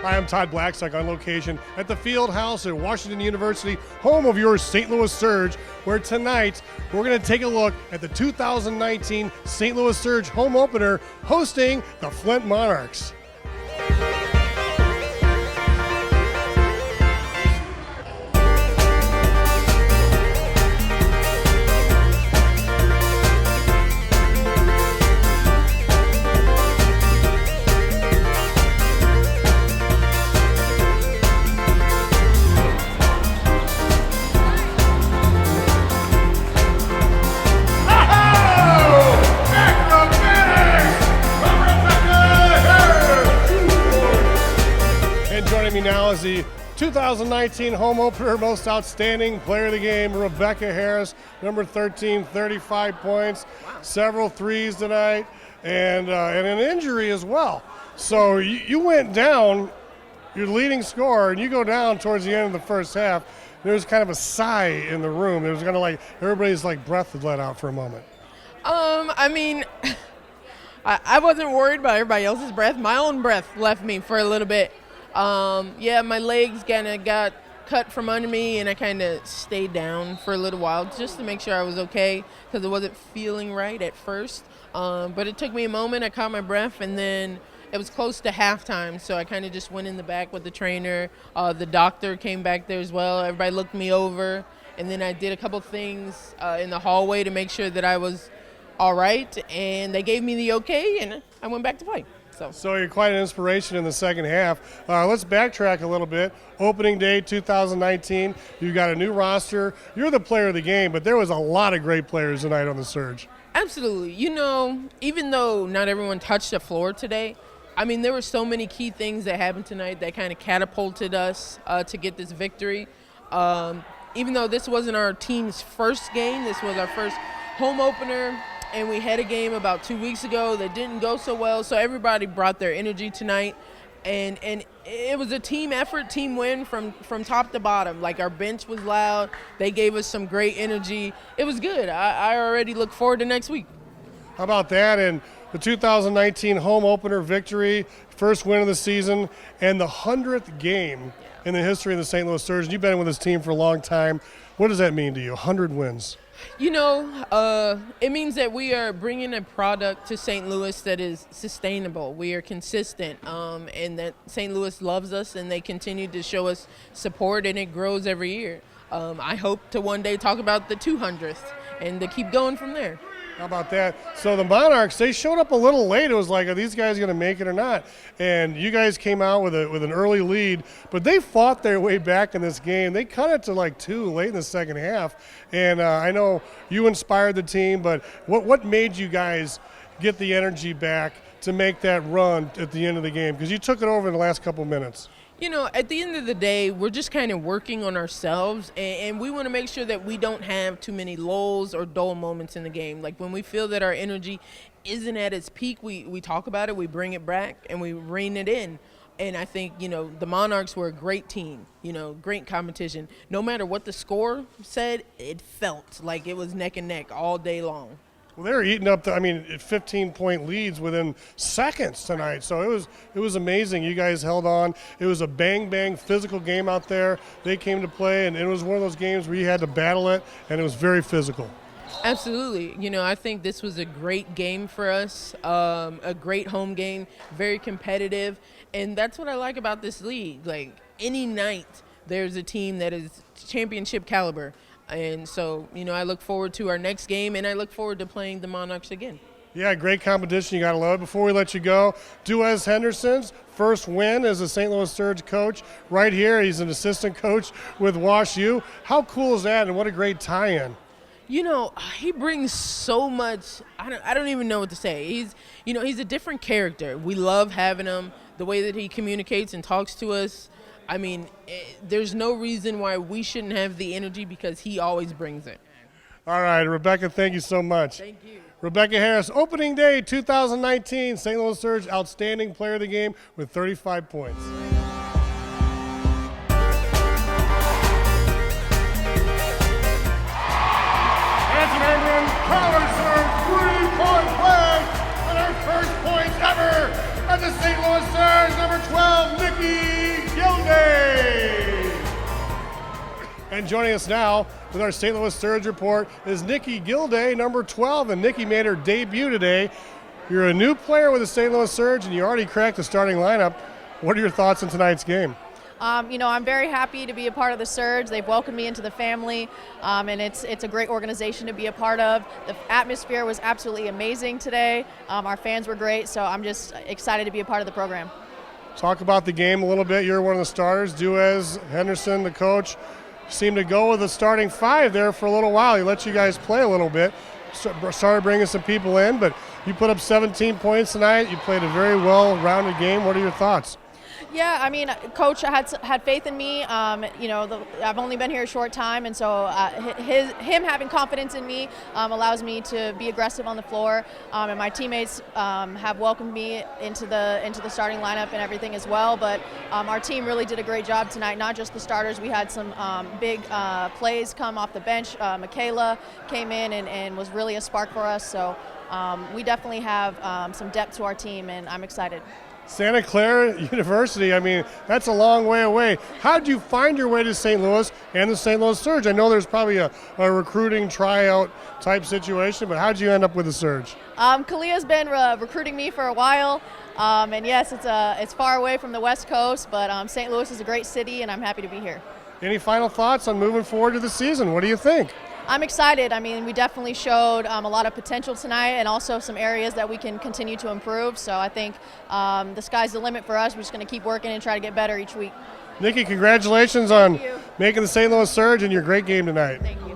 Hi, I'm Todd Blackstock on location at the Field House at Washington University, home of your St. Louis Surge, where tonight we're going to take a look at the 2019 St. Louis Surge home opener hosting the Flint Monarchs. Now is the 2019 home opener most outstanding player of the game, Rebecca Harris, number 13, 35 points, several threes tonight, and an injury as well. So you went down, your leading scorer, and you go down towards the end of the first half. There was kind of a sigh in the room. There was kind of like everybody's like breath had let out for a moment. I mean, I wasn't worried about everybody else's breath. My own breath left me for a little bit. Yeah, my legs kind of got cut from under me, and I kind of stayed down for a little while just to make sure I was okay because it wasn't feeling right at first. But it took me a moment. I caught my breath, and then it was close to halftime, so I kind of just went in the back with the trainer. The doctor came back there as well. Everybody looked me over, and then I did a couple things in the hallway to make sure that I was all right, and they gave me the okay, and I went back to play. So you're quite an inspiration in the second half. Let's backtrack a little bit. Opening day 2019, you've got a new roster. You're the player of the game, but there was a lot of great players tonight on the Surge. Absolutely. You know, even though not everyone touched the floor today, I mean, there were so many key things that happened tonight that kind of catapulted us to get this victory. Even though this wasn't our team's first game, this was our first home opener. And we had a game about 2 weeks ago that didn't go so well, so everybody brought their energy tonight. And it was a team effort, team win from top to bottom. Like, our bench was loud. They gave us some great energy. It was good. I already look forward to next week. How about that? And the 2019 home opener victory, first win of the season, and the 100th game in the history of the St. Louis Surge. You've been with this team for a long time. What does that mean to you, 100 wins? You know, it means that we are bringing a product to St. Louis that is sustainable. We are consistent, and that St. Louis loves us, and they continue to show us support, and it grows every year. I hope to one day talk about the 200th and to keep going from there. How about that? So the Monarchs, they showed up a little late. It was like, are these guys going to make it or not? And you guys came out with an early lead, but they fought their way back in this game. They cut it to like 2 late in the second half. And I know you inspired the team, but what made you guys get the energy back to make that run at the end of the game? Because you took it over in the last couple minutes. You know, at the end of the day, we're just kind of working on ourselves, and we want to make sure that we don't have too many lulls or dull moments in the game. Like, when we feel that our energy isn't at its peak, we talk about it, we bring it back, and we rein it in. And I think, you know, the Monarchs were a great team, you know, great competition. No matter what the score said, it felt like it was neck and neck all day long. Well, they were eating up 15-point leads within seconds tonight. So it was amazing. You guys held on. It was a bang physical game out there. They came to play, and it was one of those games where you had to battle it, and it was very physical. Absolutely. You know, I think this was a great game for us, a great home game, very competitive, and that's what I like about this league. Like, any night there's a team that is championship caliber. And so, you know, I look forward to our next game, and I look forward to playing the Monarchs again. Yeah, great competition. You got to love it. Before we let you go, Duez Henderson's first win as a St. Louis Surge coach right here. He's an assistant coach with Wash U. How cool is that, and what a great tie-in? You know, he brings so much. I don't even know what to say. He's a different character. We love having him, the way that he communicates and talks to us. I mean, there's no reason why we shouldn't have the energy because he always brings it. All right, Rebecca, thank you so much. Thank you. Rebecca Harris, opening day 2019, St. Louis Surge, outstanding player of the game with 35 points. Power serve, three-point play, and our first points ever at the St. Louis Surge, number 12, Nikki And joining us now with our St. Louis Surge report is Nikki Gil, number 12, and Nikki made her debut today. You're a new player with the St. Louis Surge, and you already cracked the starting lineup. What are your thoughts on tonight's game? I'm very happy to be a part of the Surge. They've welcomed me into the family, and it's a great organization to be a part of. The atmosphere was absolutely amazing today. Our fans were great, so I'm just excited to be a part of the program. Talk about the game a little bit. You're one of the starters. Duez, Henderson, the coach, seemed to go with the starting five there for a little while. He let you guys play a little bit. Started bringing some people in, but you put up 17 points tonight. You played a very well-rounded game. What are your thoughts? Yeah, I mean, Coach had faith in me. I've only been here a short time, and so him having confidence in me allows me to be aggressive on the floor. And my teammates have welcomed me into the starting lineup and everything as well. But our team really did a great job tonight. Not just the starters. We had some big plays come off the bench. Michaela came in and was really a spark for us. So we definitely have some depth to our team, and I'm excited. Santa Clara University, I mean, that's a long way away. How did you find your way to St. Louis and the St. Louis Surge? I know there's probably a recruiting tryout type situation, but how did you end up with the Surge? Kalia's been recruiting me for a while, and yes, it's far away from the West Coast, but St. Louis is a great city, and I'm happy to be here. Any final thoughts on moving forward to the season? What do you think? I'm excited. I mean, we definitely showed a lot of potential tonight and also some areas that we can continue to improve. So I think the sky's the limit for us. We're just going to keep working and try to get better each week. Nikki, congratulations on making the St. Louis Surge and your great game tonight. Thank you.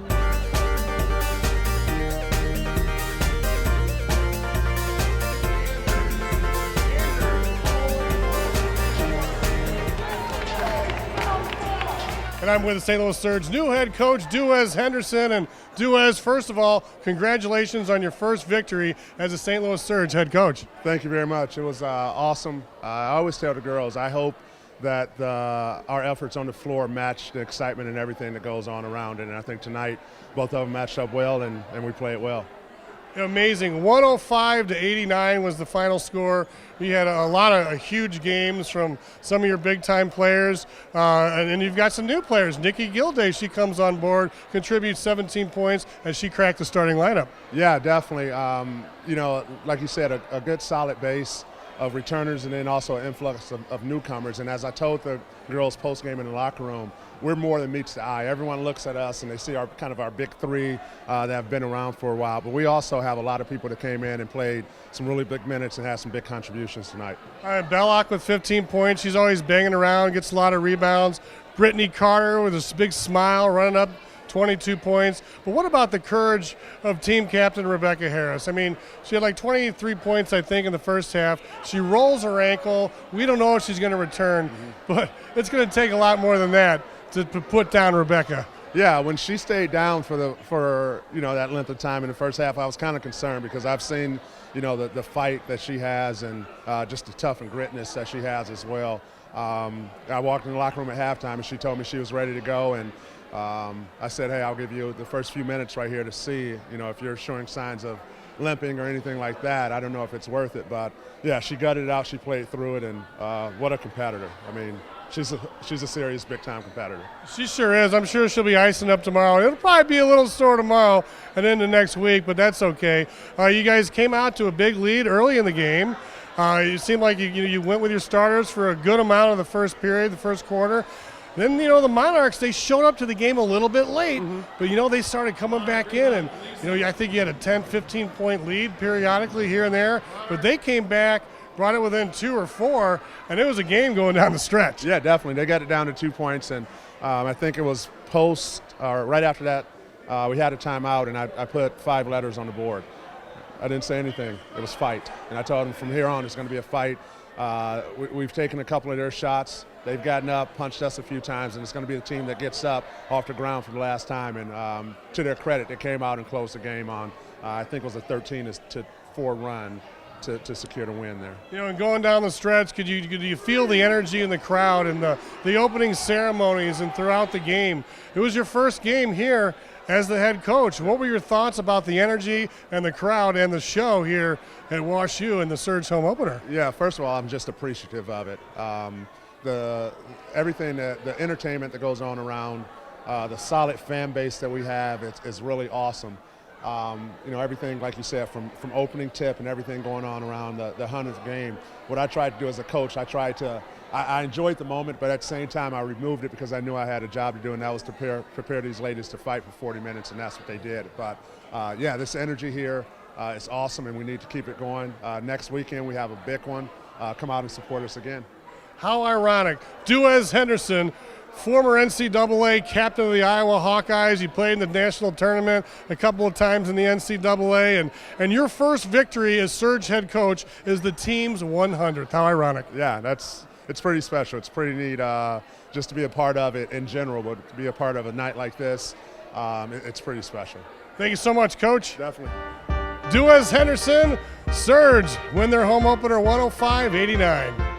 And I'm with the St. Louis Surge new head coach, Duez Henderson. And Duez, first of all, congratulations on your first victory as a St. Louis Surge head coach. Thank you very much. It was awesome. I always tell the girls, I hope that our efforts on the floor match the excitement and everything that goes on around it. And I think tonight, both of them matched up well, and we played well. Amazing. 105-89 was the final score. You had a lot of huge games from some of your big-time players, and you've got some new players. Nikki Gil, she comes on board, contributes 17 points as she cracked the starting lineup. Yeah, definitely. Like you said, a good solid base of returners and then also an influx of newcomers. And as I told the girls post-game in the locker room, we're more than meets the eye. Everyone looks at us and they see our big three that have been around for a while. But we also have a lot of people that came in and played some really big minutes and had some big contributions tonight. All right, Belloc with 15 points. She's always banging around, gets a lot of rebounds. Brittany Carter with a big smile running up, 22 points. But what about the courage of team captain Rebecca Harris? I mean, she had like 23 points, I think, in the first half. She rolls her ankle. We don't know if she's going to return, but it's going to take a lot more than that to put down Rebecca. Yeah, when she stayed down for that length of time in the first half, I was kind of concerned because I've seen the fight that she has and just the tough and gritness that she has as well. I walked in the locker room at halftime and she told me she was ready to go, and I said, hey, I'll give you the first few minutes right here to see if you're showing signs of limping or anything like that. I don't know if it's worth it, but yeah, she gutted it out, she played through it, and what a competitor. I mean, she's a serious big-time competitor. She sure is. I'm sure she'll be icing up tomorrow. It'll probably be a little sore tomorrow and into next week, but that's okay. You guys came out to a big lead early in the game. It seemed like you went with your starters for a good amount of the first period, the first quarter. Then, the Monarchs, they showed up to the game a little bit late, but, they started coming back in. And, I think you had a 10, 15-point lead periodically here and there, but they came back, brought it within 2 or 4, and it was a game going down the stretch. Yeah, definitely. They got it down to 2 points, and I think it was right after that, we had a timeout, and I put 5 letters on the board. I didn't say anything. It was fight. And I told them from here on it's going to be a fight. We've taken a couple of their shots. They've gotten up, punched us a few times, and it's going to be the team that gets up off the ground for the last time. And to their credit, they came out and closed the game on, I think it was a 13-4 run to secure the win there. And going down the stretch, could you feel the energy in the crowd and the opening ceremonies and throughout the game? It was your first game here as the head coach. What were your thoughts about the energy and the crowd and the show here at WashU in the Surge home opener? Yeah, first of all, I'm just appreciative of it. The entertainment that goes on around the solid fan base that we have is really awesome. Everything, like you said, from opening tip and everything going on around the 100th game. What I tried to do as a coach, I enjoyed the moment, but at the same time, I removed it because I knew I had a job to do, and that was to prepare these ladies to fight for 40 minutes, and that's what they did. But this energy here is awesome, and we need to keep it going. Next weekend, we have a big one. Come out and support us again. How ironic. Duez Henderson, former NCAA captain of the Iowa Hawkeyes. You played in the national tournament a couple of times in the NCAA, and your first victory as Surge head coach is the team's 100th. How ironic. Yeah, it's pretty special. It's pretty neat just to be a part of it in general, but to be a part of a night like this, it's pretty special. Thank you so much, Coach. Definitely. Duez Henderson, Surge win their home opener 105-89.